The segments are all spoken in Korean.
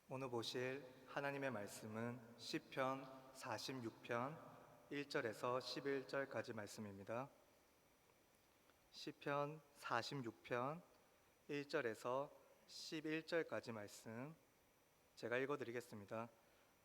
오늘 보실 하나님의 말씀은 시편 46편 1절에서 11절까지 말씀입니다. 시편 46편 1절에서 11절까지 말씀 제가 읽어드리겠습니다.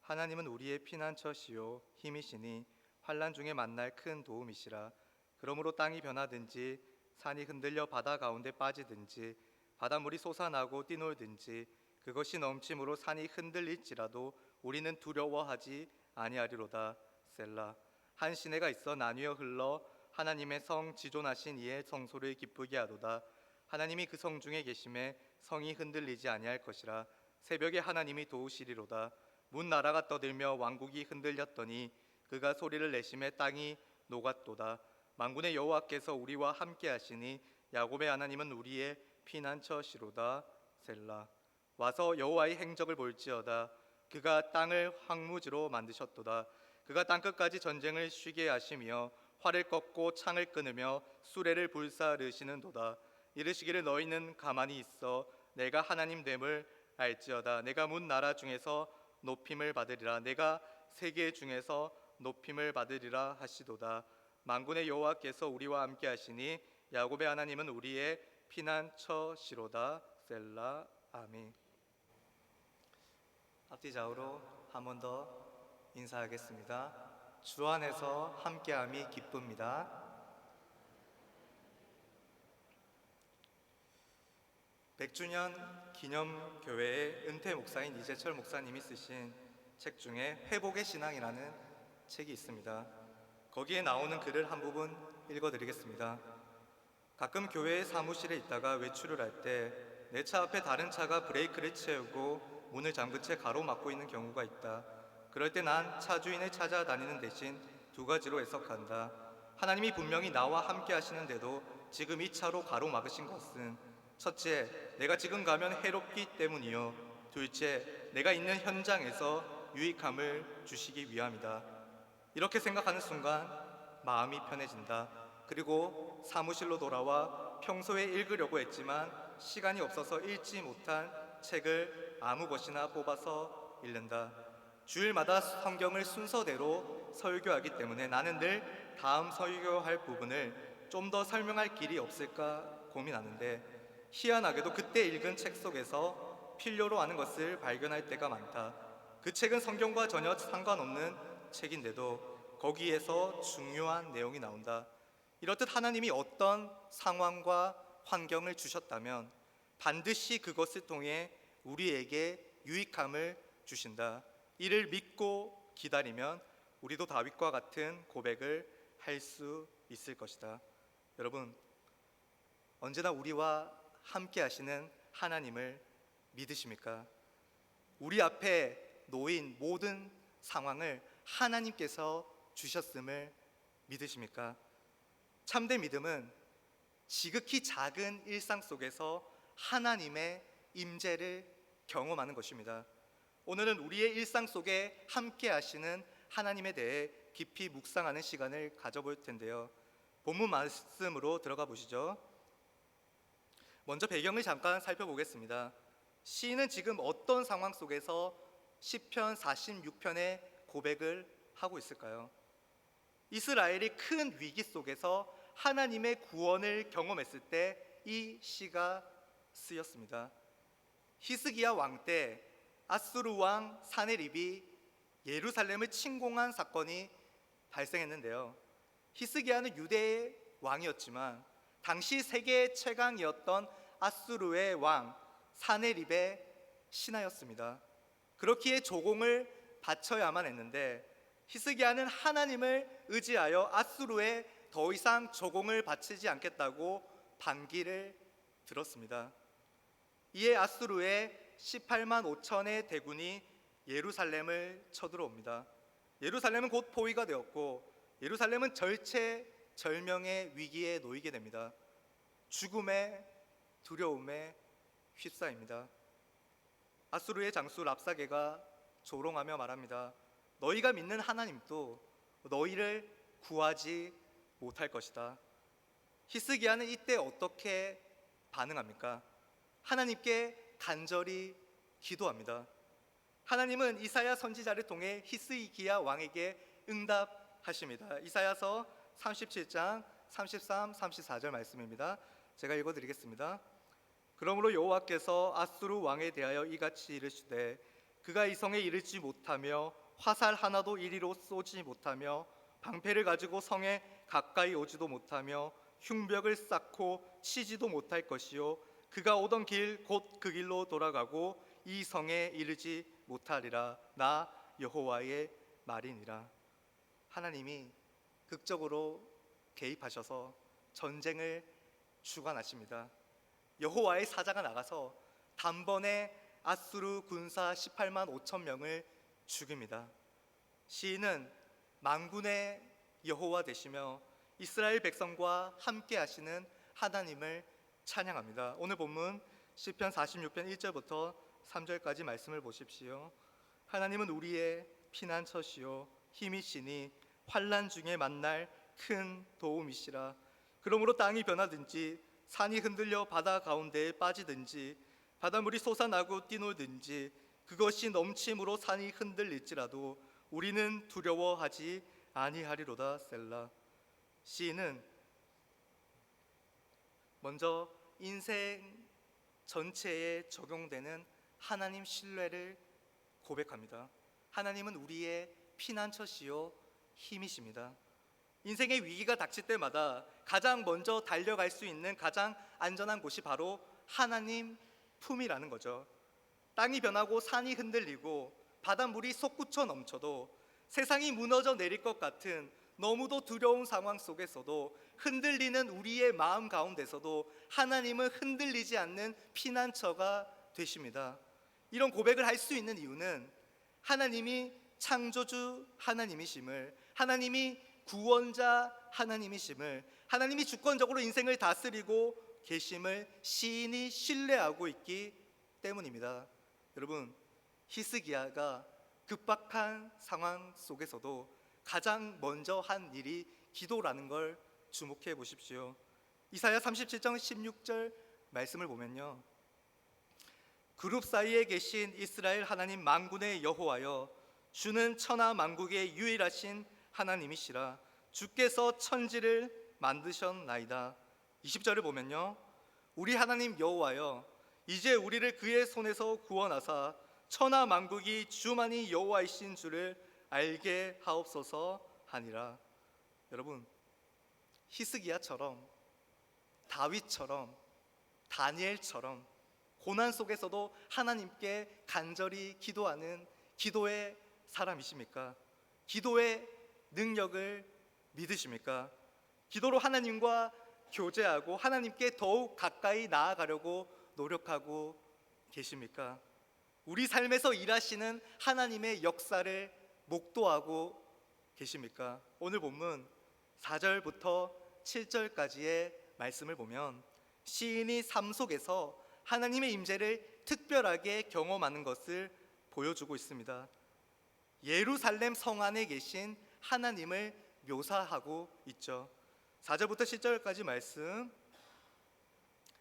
하나님은 우리의 피난처시요 힘이시니 환난 중에 만날 큰 도움이시라. 그러므로 땅이 변하든지 산이 흔들려 바다 가운데 빠지든지 바닷물이 솟아나고 뛰놀든지 그것이 넘침으로 산이 흔들릴지라도 우리는 두려워하지 아니하리로다. 셀라. 한 시내가 있어 나뉘어 흘러 하나님의 성 지존하신 이의 성소를 기쁘게 하도다. 하나님이 그 성 중에 계심에 성이 흔들리지 아니할 것이라. 새벽에 하나님이 도우시리로다. 문 나라가 떠들며 왕국이 흔들렸더니 그가 소리를 내심에 땅이 녹았도다. 만군의 여호와께서 우리와 함께 하시니 야곱의 하나님은 우리의 피난처시로다. 셀라. 와서 여호와의 행적을 볼지어다. 그가 땅을 황무지로 만드셨도다. 그가 땅끝까지 전쟁을 쉬게 하시며 활을 꺾고 창을 끊으며 수레를 불사르시는도다. 이르시기를 너희는 가만히 있어 내가 하나님 됨을 알지어다. 내가 문 나라 중에서 높임을 받으리라. 내가 세계 중에서 높임을 받으리라 하시도다. 만군의 여호와께서 우리와 함께 하시니 야곱의 하나님은 우리의 피난처시로다. 셀라. 아멘. 앞뒤 좌우로 한 번 더 인사하겠습니다. 주 안에서 함께함이 기쁩니다. 백주년 기념교회의 은퇴 목사인 이재철 목사님이 쓰신 책 중에 회복의 신앙이라는 책이 있습니다. 거기에 나오는 글을 한 부분 읽어드리겠습니다. 가끔 교회의 사무실에 있다가 외출을 할 때 내 차 앞에 다른 차가 브레이크를 채우고 문을 잠근 채 가로막고 있는 경우가 있다. 그럴 때 난 차주인을 찾아다니는 대신 두 가지로 해석한다. 하나님이 분명히 나와 함께 하시는데도 지금 이 차로 가로막으신 것은 첫째, 내가 지금 가면 해롭기 때문이요. 둘째, 내가 있는 현장에서 유익함을 주시기 위함이다. 이렇게 생각하는 순간 마음이 편해진다. 그리고 사무실로 돌아와 평소에 읽으려고 했지만 시간이 없어서 읽지 못한 책을 아무 것이나 뽑아서 읽는다. 주일마다 성경을 순서대로 설교하기 때문에 나는 늘 다음 설교할 부분을 좀 더 설명할 길이 없을까 고민하는데 희한하게도 그때 읽은 책 속에서 필요로 하는 것을 발견할 때가 많다. 그 책은 성경과 전혀 상관없는 책인데도 거기에서 중요한 내용이 나온다. 이렇듯 하나님이 어떤 상황과 환경을 주셨다면 반드시 그것을 통해 우리에게 유익함을 주신다. 이를 믿고 기다리면 우리도 다윗과 같은 고백을 할 수 있을 것이다. 여러분, 언제나 우리와 함께 하시는 하나님을 믿으십니까? 우리 앞에 놓인 모든 상황을 하나님께서 주셨음을 믿으십니까? 참된 믿음은 지극히 작은 일상 속에서 하나님의 임재를 경험하는 것입니다. 오늘은 우리의 일상 속에 함께 하시는 하나님에 대해 깊이 묵상하는 시간을 가져볼 텐데요. 본문 말씀으로 들어가 보시죠. 먼저 배경을 잠깐 살펴보겠습니다. 시인은 지금 어떤 상황 속에서 시편 46편의 고백을 하고 있을까요? 이스라엘이 큰 위기 속에서 하나님의 구원을 경험했을 때 이 시가 쓰였습니다. 히스기야 왕 때 아수르 왕 사네립이 예루살렘을 침공한 사건이 발생했는데요. 히스기야는 유대의 왕이었지만 당시 세계 최강이었던 아수르의 왕 사네립의 신하였습니다. 그렇기에 조공을 바쳐야만 했는데 히스기야는 하나님을 의지하여 아수르에 더 이상 조공을 바치지 않겠다고 반기를 들었습니다. 이에 아수르의 18만 5천의 대군이 예루살렘을 쳐들어옵니다. 예루살렘은 곧 포위가 되었고 예루살렘은 절체절명의 위기에 놓이게 됩니다. 죽음의 두려움에 휩싸입니다. 아수르의 장수 랍사게가 조롱하며 말합니다. 너희가 믿는 하나님도 너희를 구하지 못할 것이다. 히스기야는 이때 어떻게 반응합니까? 하나님께 간절히 기도합니다. 하나님은 이사야 선지자를 통해 히스기야 왕에게 응답하십니다. 이사야서 37장 33, 34절 말씀입니다. 제가 읽어드리겠습니다. 그러므로 여호와께서 아수르 왕에 대하여 이같이 이르시되 그가 이 성에 이르지 못하며 화살 하나도 이리로 쏘지 못하며 방패를 가지고 성에 가까이 오지도 못하며 흉벽을 쌓고 치지도 못할 것이요 그가 오던 길 곧 그 길로 돌아가고 이 성에 이르지 못하리라. 나 여호와의 말이니라. 하나님이 극적으로 개입하셔서 전쟁을 주관하십니다. 여호와의 사자가 나가서 단번에 아수르 군사 18만 5천 명을 죽입니다. 시인은 만군의 여호와 되시며 이스라엘 백성과 함께 하시는 하나님을 찬양합니다. 오늘 본문 시편 46편 1절부터 3절까지 말씀을 보십시오. 하나님은 우리의 피난처시요 힘이시니 환난 중에 만날 큰 도움이시라. 그러므로 땅이 변하든지 산이 흔들려 바다 가운데에 빠지든지 바닷물이 솟아나고 뛰놀든지 그것이 넘침으로 산이 흔들릴지라도 우리는 두려워하지 아니하리로다. 셀라. 시인은 먼저 인생 전체에 적용되는 하나님 신뢰를 고백합니다. 하나님은 우리의 피난처시요 힘이십니다. 인생의 위기가 닥칠 때마다 가장 먼저 달려갈 수 있는 가장 안전한 곳이 바로 하나님 품이라는 거죠. 땅이 변하고 산이 흔들리고 바닷물이 솟구쳐 넘쳐도 세상이 무너져 내릴 것 같은 너무도 두려운 상황 속에서도 흔들리는 우리의 마음 가운데서도 하나님은 흔들리지 않는 피난처가 되십니다. 이런 고백을 할 수 있는 이유는 하나님이 창조주 하나님이심을, 하나님이 구원자 하나님이심을, 하나님이 주권적으로 인생을 다스리고 계심을 시인이 신뢰하고 있기 때문입니다. 여러분, 히스기야가 급박한 상황 속에서도 가장 먼저 한 일이 기도라는 걸 주목해 보십시오. 이사야 37장 16절 말씀을 보면요, 그룹 사이에 계신 이스라엘 하나님 만군의 여호와여, 주는 천하 만국의 유일하신 하나님이시라. 주께서 천지를 만드셨나이다. 20절을 보면요, 우리 하나님 여호와여, 이제 우리를 그의 손에서 구원하사 천하 만국이 주만이 여호와이신 줄을 알게 하옵소서 하니라. 여러분, 히스기야처럼, 다윗처럼, 다니엘처럼 고난 속에서도 하나님께 간절히 기도하는 기도의 사람이십니까? 기도의 능력을 믿으십니까? 기도로 하나님과 교제하고 하나님께 더욱 가까이 나아가려고 노력하고 계십니까? 우리 삶에서 일하시는 하나님의 역사를 목도하고 계십니까? 오늘 본문 4절부터 7절까지의 말씀을 보면 시인이 삶 속에서 하나님의 임재를 특별하게 경험하는 것을 보여주고 있습니다. 예루살렘 성 안에 계신 하나님을 묘사하고 있죠. 4절부터 10절까지 말씀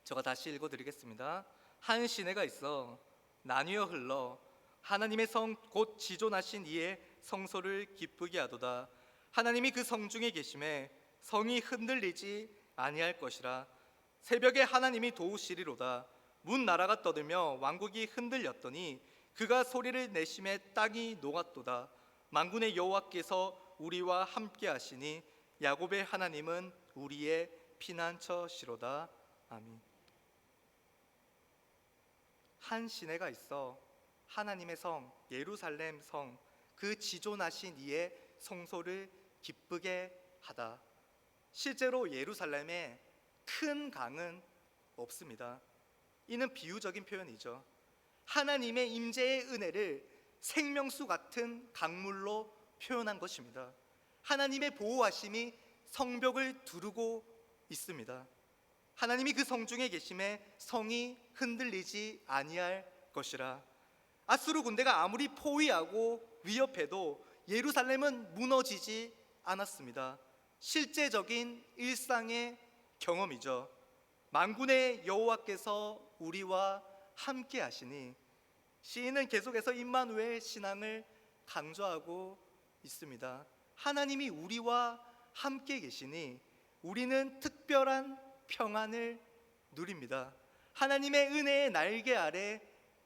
제가 다시 읽어드리겠습니다. 한 시내가 있어 나뉘어 흘러 하나님의 성 곧 지존하신 이의 성소를 기쁘게 하도다. 하나님이 그 성 중에 계심에 성이 흔들리지 아니할 것이라. 새벽에 하나님이 도우시리로다. 문 나라가 떠들며 왕국이 흔들렸더니 그가 소리를 내심에 땅이 녹았도다. 만군의 여호와께서 우리와 함께 하시니 야곱의 하나님은 우리의 피난처시로다. 아멘. 한 시내가 있어 하나님의 성 예루살렘 성 그 지존하신 이의 성소를 기쁘게 하다. 실제로 예루살렘에 큰 강은 없습니다. 이는 비유적인 표현이죠. 하나님의 임재의 은혜를 생명수 같은 강물로 표현한 것입니다. 하나님의 보호하심이 성벽을 두르고 있습니다. 하나님이 그 성 중에 계심에 성이 흔들리지 아니할 것이라. 아수르 군대가 아무리 포위하고 위협해도 예루살렘은 무너지지 않았습니다. 실제적인 일상의 경험이죠. 만군의 여호와께서 우리와 함께 하시니 시인은 계속해서 임마누엘 신앙을 강조하고 있습니다. 하나님이 우리와 함께 계시니 우리는 특별한 평안을 누립니다. 하나님의 은혜의 날개 아래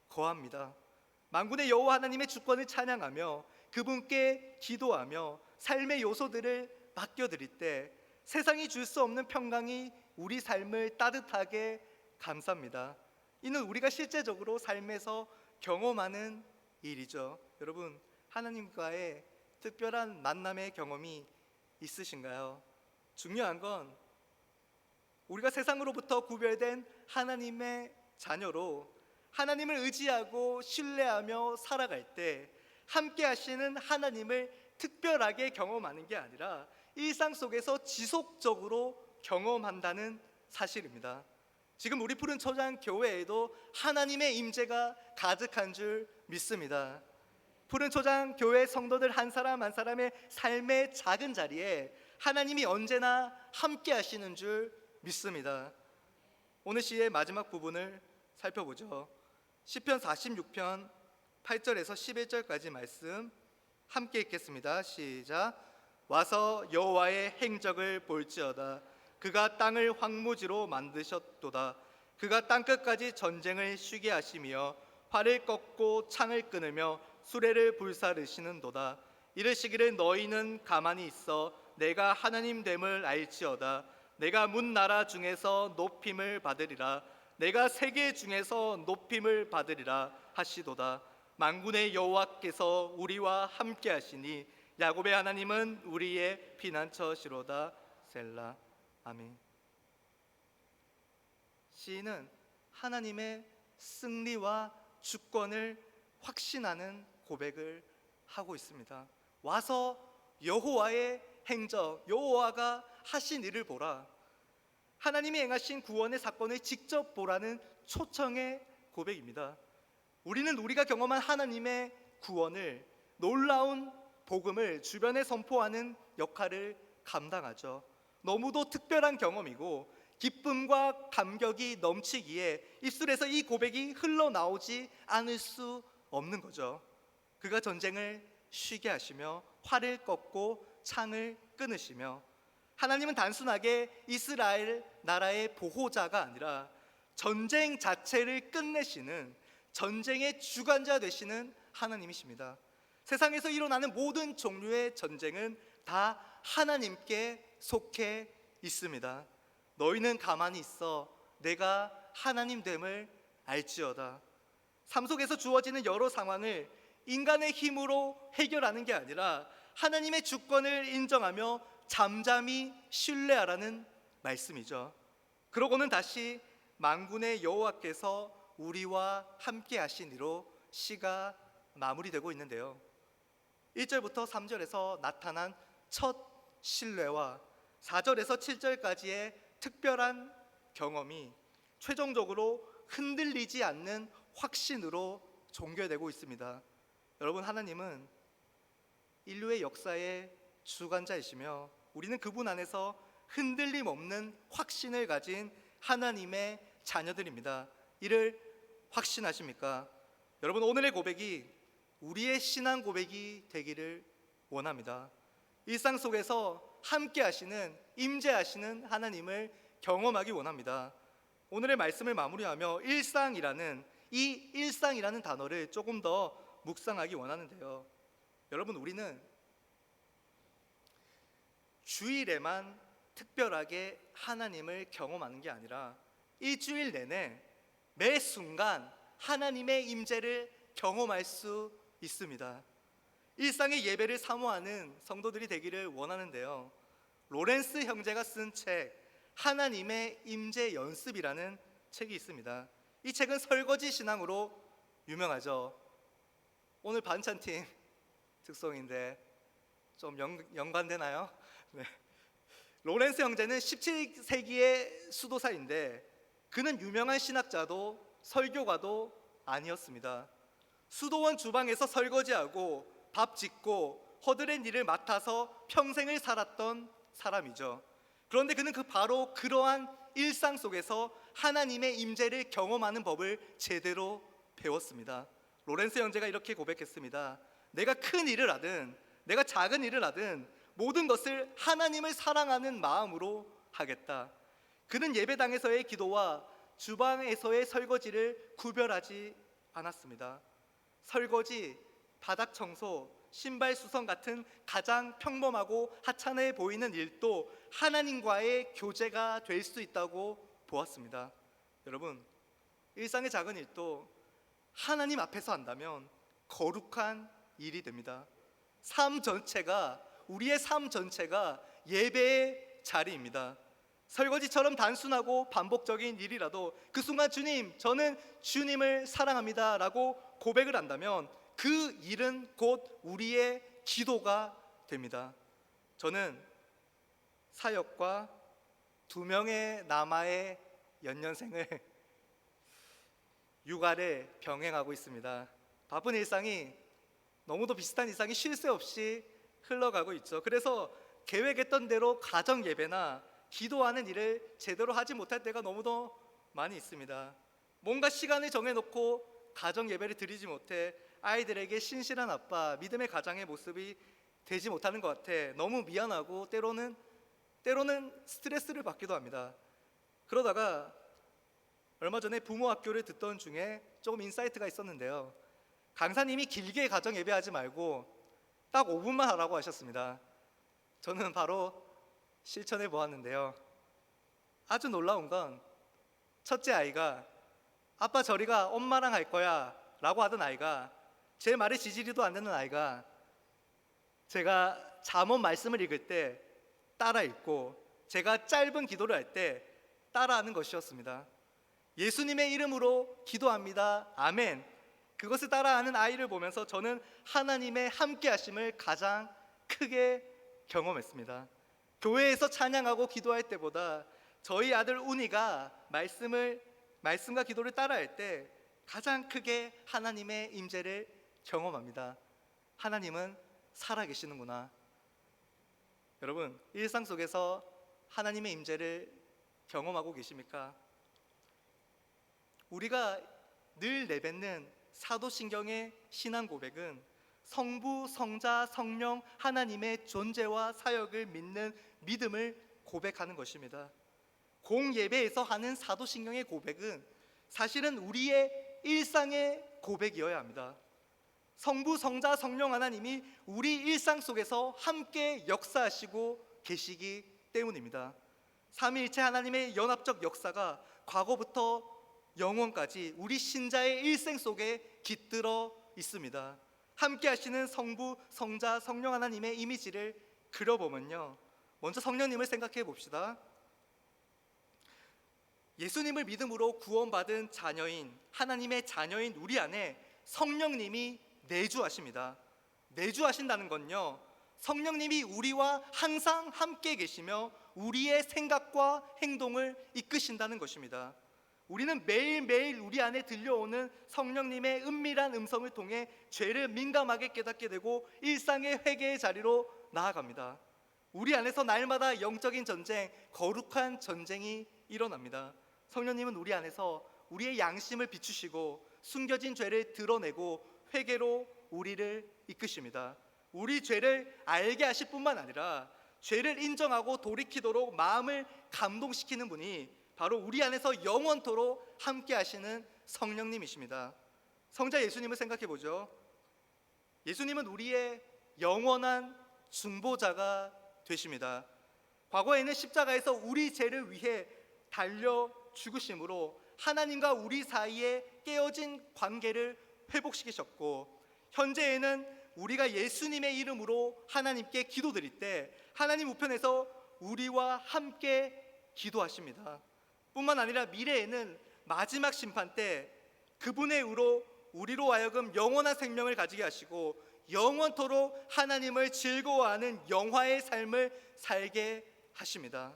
거합니다. 만군의 여호와 하나님의 주권을 찬양하며 그분께 기도하며 삶의 요소들을 맡겨드릴 때 세상이 줄 수 없는 평강이 우리 삶을 따뜻하게 감쌉니다. 이는 우리가 실제적으로 삶에서 경험하는 일이죠. 여러분, 하나님과의 특별한 만남의 경험이 있으신가요? 중요한 건 우리가 세상으로부터 구별된 하나님의 자녀로 하나님을 의지하고 신뢰하며 살아갈 때 함께 하시는 하나님을 특별하게 경험하는 게 아니라 일상 속에서 지속적으로 경험한다는 사실입니다. 지금 우리 푸른 초장 교회에도 하나님의 임재가 가득한 줄 믿습니다. 푸른 초장 교회 성도들 한 사람 한 사람의 삶의 작은 자리에 하나님이 언제나 함께 하시는 줄 믿습니다. 오늘 시의 마지막 부분을 살펴보죠. 시편 46편 8절에서 11절까지 말씀 함께 읽겠습니다. 시작. 와서 여호와의 행적을 볼지어다. 그가 땅을 황무지로 만드셨도다. 그가 땅끝까지 전쟁을 쉬게 하시며 활을 꺾고 창을 끊으며 수레를 불사르시는도다. 이르시기를 너희는 가만히 있어 내가 하나님 됨을 알지어다. 내가 문 나라 중에서 높임을 받으리라. 내가 세계 중에서 높임을 받으리라 하시도다. 만군의 여호와께서 우리와 함께 하시니 야곱의 하나님은 우리의 피난처시로다. 셀라. 아멘. 시인은 하나님의 승리와 주권을 확신하는 고백을 하고 있습니다. 와서 여호와의 행적, 여호와가 하신 일을 보라. 하나님이 행하신 구원의 사건을 직접 보라는 초청의 고백입니다. 우리는 우리가 경험한 하나님의 구원을, 놀라운 복음을 주변에 선포하는 역할을 감당하죠. 너무도 특별한 경험이고 기쁨과 감격이 넘치기에 입술에서 이 고백이 흘러나오지 않을 수 없는 거죠. 그가 전쟁을 쉬게 하시며 활을 꺾고 창을 끊으시며, 하나님은 단순하게 이스라엘 나라의 보호자가 아니라 전쟁 자체를 끝내시는, 전쟁의 주관자 되시는 하나님이십니다. 세상에서 일어나는 모든 종류의 전쟁은 다 하나님께 속해 있습니다. 너희는 가만히 있어 내가 하나님 됨을 알지어다. 삶 속에서 주어지는 여러 상황을 인간의 힘으로 해결하는 게 아니라 하나님의 주권을 인정하며 잠잠히 신뢰하라는 말씀이죠. 그러고는 다시 만군의 여호와께서 우리와 함께 하시니로 시가 마무리되고 있는데요. 1절부터 3절에서 나타난 첫 신뢰와 4절에서 7절까지의 특별한 경험이 최종적으로 흔들리지 않는 확신으로 종결되고 있습니다. 여러분, 하나님은 인류의 역사의 주관자이시며 우리는 그분 안에서 흔들림 없는 확신을 가진 하나님의 자녀들입니다. 이를 확신하십니까? 여러분, 오늘의 고백이 우리의 신앙 고백이 되기를 원합니다. 일상 속에서 함께 하시는, 임재하시는 하나님을 경험하기 원합니다. 오늘의 말씀을 마무리하며 이 일상이라는 단어를 조금 더 묵상하기 원하는데요. 여러분, 우리는 주일에만 특별하게 하나님을 경험하는 게 아니라 일주일 내내 매 순간 하나님의 임재를 경험할 수 있습니다. 일상의 예배를 사모하는 성도들이 되기를 원하는데요. 로렌스 형제가 쓴 책 하나님의 임재 연습이라는 책이 있습니다. 이 책은 설거지 신앙으로 유명하죠. 오늘 반찬팀 특성인데 좀 연관되나요? 네. 로렌스 형제는 17세기의 수도사인데 그는 유명한 신학자도 설교가도 아니었습니다. 수도원 주방에서 설거지하고 밥 짓고 허드렛 일을 맡아서 평생을 살았던 사람이죠. 그런데 그는 바로 그러한 일상 속에서 하나님의 임재를 경험하는 법을 제대로 배웠습니다. 로렌스 형제가 이렇게 고백했습니다. 내가 큰 일을 하든 내가 작은 일을 하든 모든 것을 하나님을 사랑하는 마음으로 하겠다. 그는 예배당에서의 기도와 주방에서의 설거지를 구별하지 않았습니다. 설거지, 바닥 청소, 신발 수선 같은 가장 평범하고 하찮아 보이는 일도 하나님과의 교제가 될 수 있다고 보았습니다. 여러분, 일상의 작은 일도 하나님 앞에서 한다면 거룩한 일이 됩니다. 우리의 삶 전체가 예배의 자리입니다. 설거지처럼 단순하고 반복적인 일이라도 그 순간 주님, 저는 주님을 사랑합니다 라고 고백을 한다면 그 일은 곧 우리의 기도가 됩니다. 저는 사역과 2명의 남아의 연년생을 육아를 병행하고 있습니다. 바쁜 일상이 너무도 비슷한 일상이 쉴 새 없이 흘러가고 있죠. 그래서 계획했던 대로 가정 예배나 기도하는 일을 제대로 하지 못할 때가 너무도 많이 있습니다. 뭔가 시간을 정해놓고 가정 예배를 드리지 못해 아이들에게 신실한 아빠, 믿음의 가장의 모습이 되지 못하는 것 같아 너무 미안하고 때로는 스트레스를 받기도 합니다. 그러다가 얼마 전에 부모 학교를 듣던 중에 조금 인사이트가 있었는데요. 강사님이 길게 가정 예배하지 말고 딱 5분만 하라고 하셨습니다. 저는 바로 실천해 보았는데요. 아주 놀라운 건 첫째 아이가 아빠 저리가 엄마랑 할 거야 라고 하던 아이가, 제 말에 지지리도 안 되는 아이가 제가 잠언 말씀을 읽을 때 따라 읽고 제가 짧은 기도를 할 때 따라하는 것이었습니다. 예수님의 이름으로 기도합니다. 아멘. 그것을 따라하는 아이를 보면서 저는 하나님의 함께 하심을 가장 크게 경험했습니다. 교회에서 찬양하고 기도할 때보다 저희 아들 운이가 말씀과 기도를 따라할 때 가장 크게 하나님의 임재를 경험합니다. 하나님은 살아계시는구나. 여러분, 일상 속에서 하나님의 임재를 경험하고 계십니까? 우리가 늘 내뱉는 사도신경의 신앙 고백은 성부, 성자, 성령 하나님의 존재와 사역을 믿는 믿음을 고백하는 것입니다. 공예배에서 하는 사도신경의 고백은 사실은 우리의 일상의 고백이어야 합니다. 성부, 성자, 성령 하나님이 우리 일상 속에서 함께 역사하시고 계시기 때문입니다. 삼위일체 하나님의 연합적 역사가 과거부터 영원까지 우리 신자의 일생 속에 깃들어 있습니다. 함께 하시는 성부, 성자, 성령 하나님의 이미지를 그려보면요, 먼저 성령님을 생각해 봅시다. 예수님을 믿음으로 구원받은 자녀인, 하나님의 자녀인 우리 안에 성령님이 내주하십니다. 내주하신다는 건요, 성령님이 우리와 항상 함께 계시며 우리의 생각과 행동을 이끄신다는 것입니다. 우리는 매일매일 우리 안에 들려오는 성령님의 은밀한 음성을 통해 죄를 민감하게 깨닫게 되고 일상의 회개의 자리로 나아갑니다. 우리 안에서 날마다 영적인 전쟁, 거룩한 전쟁이 일어납니다. 성령님은 우리 안에서 우리의 양심을 비추시고 숨겨진 죄를 드러내고 회개로 우리를 이끄십니다. 우리 죄를 알게 하실 뿐만 아니라 죄를 인정하고 돌이키도록 마음을 감동시키는 분이 바로 우리 안에서 영원토록 함께 하시는 성령님이십니다. 성자 예수님을 생각해 보죠. 예수님은 우리의 영원한 중보자가 되십니다. 과거에는 십자가에서 우리 죄를 위해 달려 죽으심으로 하나님과 우리 사이에 깨어진 관계를 회복시키셨고, 현재에는 우리가 예수님의 이름으로 하나님께 기도드릴 때 하나님 우편에서 우리와 함께 기도하십니다. 뿐만 아니라 미래에는 마지막 심판 때 그분의 의로 우리로 하여금 영원한 생명을 가지게 하시고 영원토록 하나님을 즐거워하는 영화의 삶을 살게 하십니다.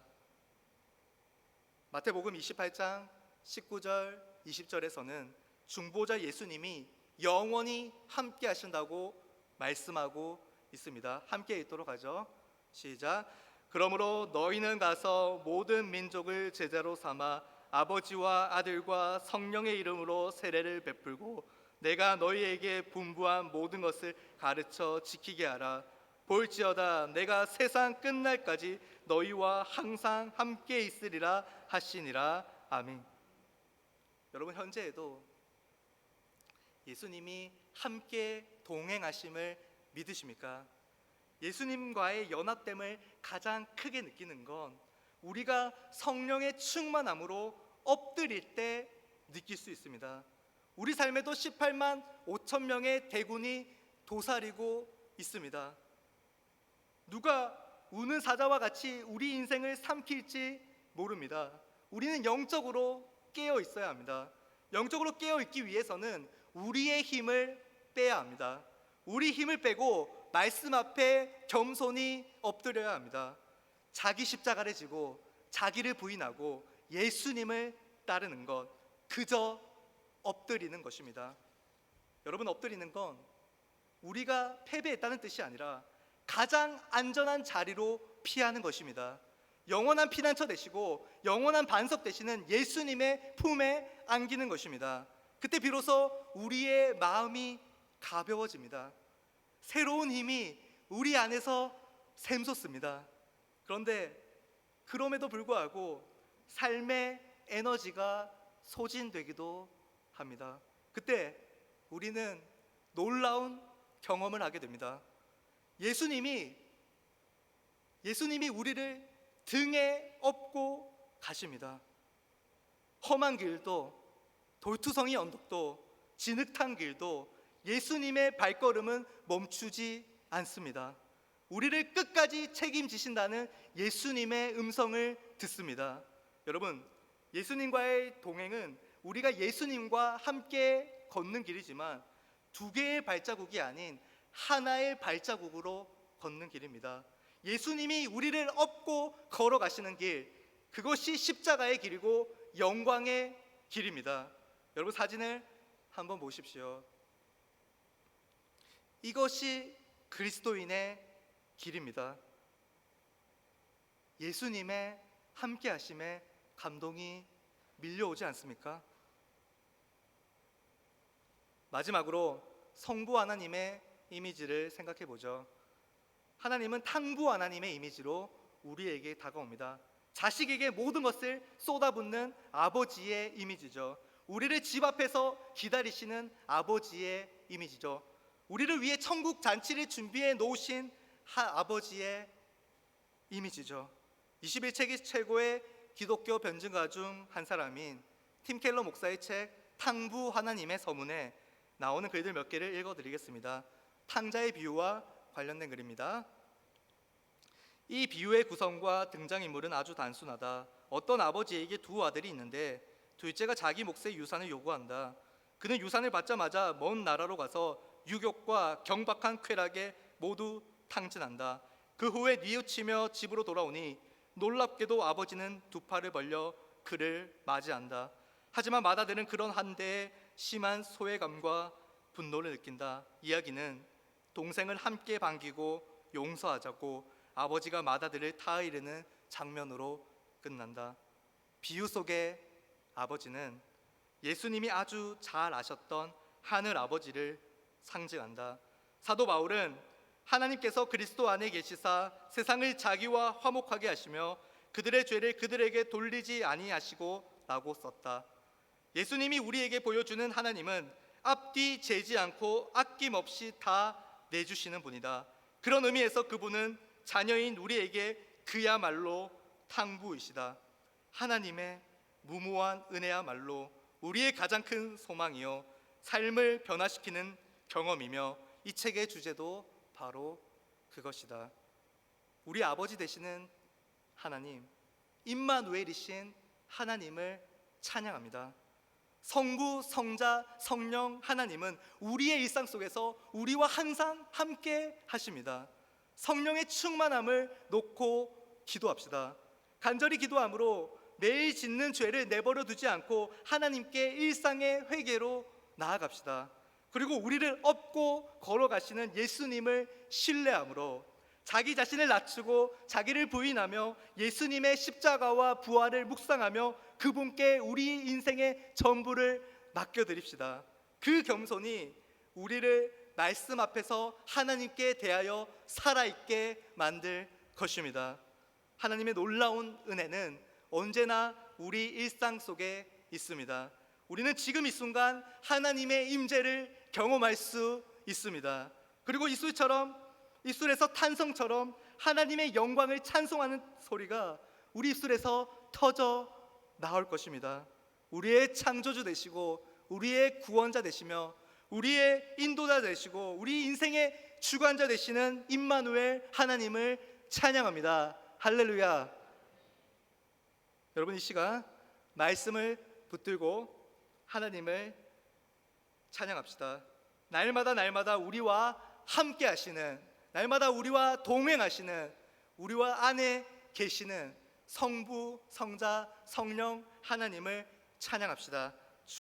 마태복음 28장 19절 20절에서는 중보자 예수님이 영원히 함께 하신다고 말씀하고 있습니다. 함께 읽도록 하죠. 시작. 그러므로 너희는 가서 모든 민족을 제자로 삼아 아버지와 아들과 성령의 이름으로 세례를 베풀고 내가 너희에게 분부한 모든 것을 가르쳐 지키게 하라. 볼지어다 내가 세상 끝날까지 너희와 항상 함께 있으리라 하시니라. 아멘. 여러분, 현재에도 예수님이 함께 동행하심을 믿으십니까? 예수님과의 연합됨을 가장 크게 느끼는 건 우리가 성령의 충만함으로 엎드릴 때 느낄 수 있습니다. 우리 삶에도 18만 5천 명의 대군이 도사리고 있습니다. 누가 우는 사자와 같이 우리 인생을 삼킬지 모릅니다. 우리는 영적으로 깨어 있어야 합니다. 영적으로 깨어 있기 위해서는 우리의 힘을 빼야 합니다. 우리 힘을 빼고 말씀 앞에 겸손히 엎드려야 합니다. 자기 십자가를 지고 자기를 부인하고 예수님을 따르는 것, 그저 엎드리는 것입니다. 여러분, 엎드리는 건 우리가 패배했다는 뜻이 아니라 가장 안전한 자리로 피하는 것입니다. 영원한 피난처 되시고 영원한 반석 되시는 예수님의 품에 안기는 것입니다. 그때 비로소 우리의 마음이 가벼워집니다. 새로운 힘이 우리 안에서 샘솟습니다. 그런데 그럼에도 불구하고 삶의 에너지가 소진되기도 합니다. 그때 우리는 놀라운 경험을 하게 됩니다. 예수님이 우리를 등에 업고 가십니다. 험한 길도, 돌투성이 언덕도, 진흙탕 길도 예수님의 발걸음은 멈추지 않습니다. 우리를 끝까지 책임지신다는 예수님의 음성을 듣습니다. 여러분, 예수님과의 동행은 우리가 예수님과 함께 걷는 길이지만 두 개의 발자국이 아닌 하나의 발자국으로 걷는 길입니다. 예수님이 우리를 업고 걸어가시는 길, 그것이 십자가의 길이고 영광의 길입니다. 여러분, 사진을 한번 보십시오. 이것이 그리스도인의 길입니다. 예수님의 함께 하심에 감동이 밀려오지 않습니까? 마지막으로 성부 하나님의 이미지를 생각해 보죠. 하나님은 탕부 하나님의 이미지로 우리에게 다가옵니다. 자식에게 모든 것을 쏟아붓는 아버지의 이미지죠. 우리를 집 앞에서 기다리시는 아버지의 이미지죠. 우리를 위해 천국 잔치를 준비해 놓으신 아버지의 이미지죠. 21세기 최고의 기독교 변증가 중 한 사람인 팀 켈러 목사의 책 탕부 하나님의 서문에 나오는 글들 몇 개를 읽어드리겠습니다. 탕자의 비유와 관련된 글입니다. 이 비유의 구성과 등장인물은 아주 단순하다. 어떤 아버지에게 두 아들이 있는데 둘째가 자기 몫의 유산을 요구한다. 그는 유산을 받자마자 먼 나라로 가서 유격과 경박한 쾌락에 모두 탕진한다. 그 후에 뉘우치며 집으로 돌아오니 놀랍게도 아버지는 두 팔을 벌려 그를 맞이한다. 하지만 맏아들은 그런 한대에 심한 소외감과 분노를 느낀다. 이야기는 동생을 함께 반기고 용서하자고 아버지가 맏아들을 타이르는 장면으로 끝난다. 비유 속의 아버지는 예수님이 아주 잘 아셨던 하늘 아버지를 상징한다. 사도 바울은 하나님께서 그리스도 안에 계시사 세상을 자기와 화목하게 하시며 그들의 죄를 그들에게 돌리지 아니하시고 라고 썼다. 예수님이 우리에게 보여주는 하나님은 앞뒤 재지 않고 아낌없이 다 내주시는 분이다. 그런 의미에서 그분은 자녀인 우리에게 그야말로 탕부이시다. 하나님의 무모한 은혜야말로 우리의 가장 큰 소망이요 삶을 변화시키는 경험이며 이 책의 주제도 바로 그것이다. 우리 아버지 되시는 하나님, 임마누엘이신 하나님을 찬양합니다. 성부, 성자, 성령 하나님은 우리의 일상 속에서 우리와 항상 함께 하십니다. 성령의 충만함을 놓고 기도합시다. 간절히 기도함으로 매일 짓는 죄를 내버려 두지 않고 하나님께 일상의 회개로 나아갑시다. 그리고 우리를 업고 걸어가시는 예수님을 신뢰함으로 자기 자신을 낮추고 자기를 부인하며 예수님의 십자가와 부활을 묵상하며 그분께 우리 인생의 전부를 맡겨드립시다. 그 겸손이 우리를 말씀 앞에서 하나님께 대하여 살아있게 만들 것입니다. 하나님의 놀라운 은혜는 언제나 우리 일상 속에 있습니다. 우리는 지금 이 순간 하나님의 임재를 경험할 수 있습니다. 그리고 이술에서 탄성처럼 하나님의 영광을 찬송하는 소리가 우리 입술에서 터져 나올 것입니다. 우리의 창조주 되시고 우리의 구원자 되시며 우리의 인도자 되시고 우리 인생의 주관자 되시는 임마누엘 하나님을 찬양합니다. 할렐루야. 여러분, 이 시간 말씀을 붙들고 하나님을 찬양합시다. 날마다 우리와 함께 하시는, 날마다 우리와 동행하시는, 우리와 안에 계시는 성부, 성자, 성령 하나님을 찬양합시다.